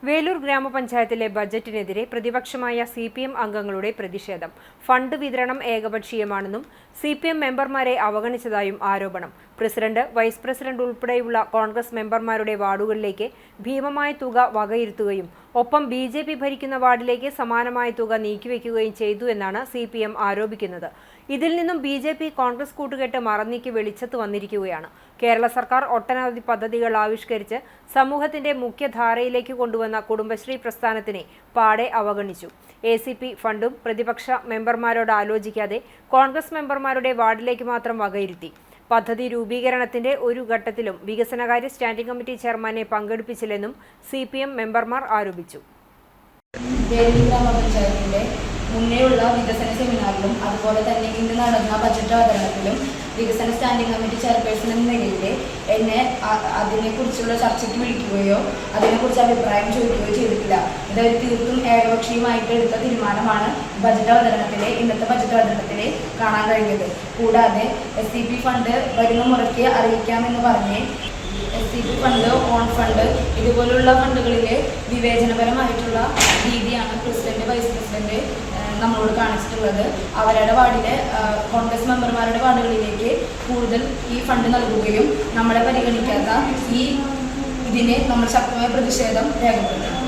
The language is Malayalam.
വേലൂർ ഗ്രാമപഞ്ചായത്തിലെ ബജറ്റിനെതിരെ പ്രതിപക്ഷമായ CPM അംഗങ്ങളുടെ പ്രതിഷേധം. ഫണ്ട് വിതരണം ഏകപക്ഷീയമാണെന്നും CPM മെമ്പർമാരെ അവഗണിച്ചതായും ആരോപണം. പ്രസിഡന്റ്, വൈസ് പ്രസിഡന്റ് ഉൾപ്പെടെയുള്ള കോൺഗ്രസ് മെമ്പർമാരുടെ വാർഡുകളിലേക്ക് ഭീമമായ തുക വകയിരുത്തുകയും ഒപ്പം BJP ഭരിക്കുന്ന വാർഡിലേക്ക് സമാനമായ തുക നീക്കിവെക്കുകയും ചെയ്തു എന്നാണ് CPM ആരോപിക്കുന്നത്. ഇതിൽ നിന്നും BJP കോൺഗ്രസ് കൂട്ടുകെട്ട് മറന്നീക്കി വെളിച്ചത്ത് വന്നിരിക്കുകയാണ്. കേരള സർക്കാർ ഒട്ടനവധി പദ്ധതികൾ ആവിഷ്കരിച്ച് സമൂഹത്തിന്റെ മുഖ്യധാരയിലേക്ക് കൊണ്ടുവന്ന കുടുംബശ്രീ പ്രസ്ഥാനത്തിനെ പാടെ അവഗണിച്ചു. ACP ഫണ്ടും പ്രതിപക്ഷ മെമ്പർമാരോട് ആലോചിക്കാതെ കോൺഗ്രസ് മെമ്പർമാരുടെ വാർഡിലേക്ക് മാത്രം വകയിരുത്തി. പദ്ധതി രൂപീകരണത്തിന്റെ ഒരു ഘട്ടത്തിലും വികസനകാര്യ സ്റ്റാൻഡിംഗ് കമ്മിറ്റി ചെയർമാനെ പങ്കെടുപ്പിച്ചില്ലെന്നും CPM മെമ്പർമാർ ആരോപിച്ചു. മുന്നേയുള്ള വികസന സെമിനാറിലും അതുപോലെ തന്നെ ഇന്ന് നടന്ന ബജറ്റ് അവതരണത്തിലും വികസന സ്റ്റാൻഡിംഗ് കമ്മിറ്റി ചെയർപേഴ്സൺ എന്ന നിലയിൽ എന്നെ അതിനെക്കുറിച്ചുള്ള ചർച്ചയ്ക്ക് വിളിക്കുകയോ അതിനെക്കുറിച്ച് അഭിപ്രായം ചോദിക്കുകയോ ചെയ്തിട്ടില്ല. ഇത് തീർത്തും ഏകപക്ഷീയമായിട്ട് എടുത്ത തീരുമാനമാണ് ഇന്നത്തെ ബജറ്റ് അവതരണത്തിൽ കാണാൻ കഴിഞ്ഞത്. കൂടാതെ SCP ഫണ്ട് വരുന്ന മുറയ്ക്ക് അറിയിക്കാമെന്ന് പറഞ്ഞ് SCP ഫണ്ട്, ഓൺ ഫണ്ട് ഇതുപോലുള്ള ഫണ്ടുകളിൽ വിവേചനപരമായിട്ടുള്ള രീതിയാണ് പ്രസിഡന്റ്, വൈസ് പ്രസിഡന്റ് നമ്മളോട് കാണിച്ചിട്ടുള്ളത്. അവരുടെ വാർഡിലെ കോൺഗ്രസ് മെമ്പർമാരുടെ വാർഡുകളിലേക്ക് കൂടുതൽ ഈ ഫണ്ട് നൽകുകയും നമ്മളെ പരിഗണിക്കാത്ത ഇതിനെ നമ്മൾ ശക്തമായ പ്രതിഷേധം രേഖപ്പെടുത്തുന്നു.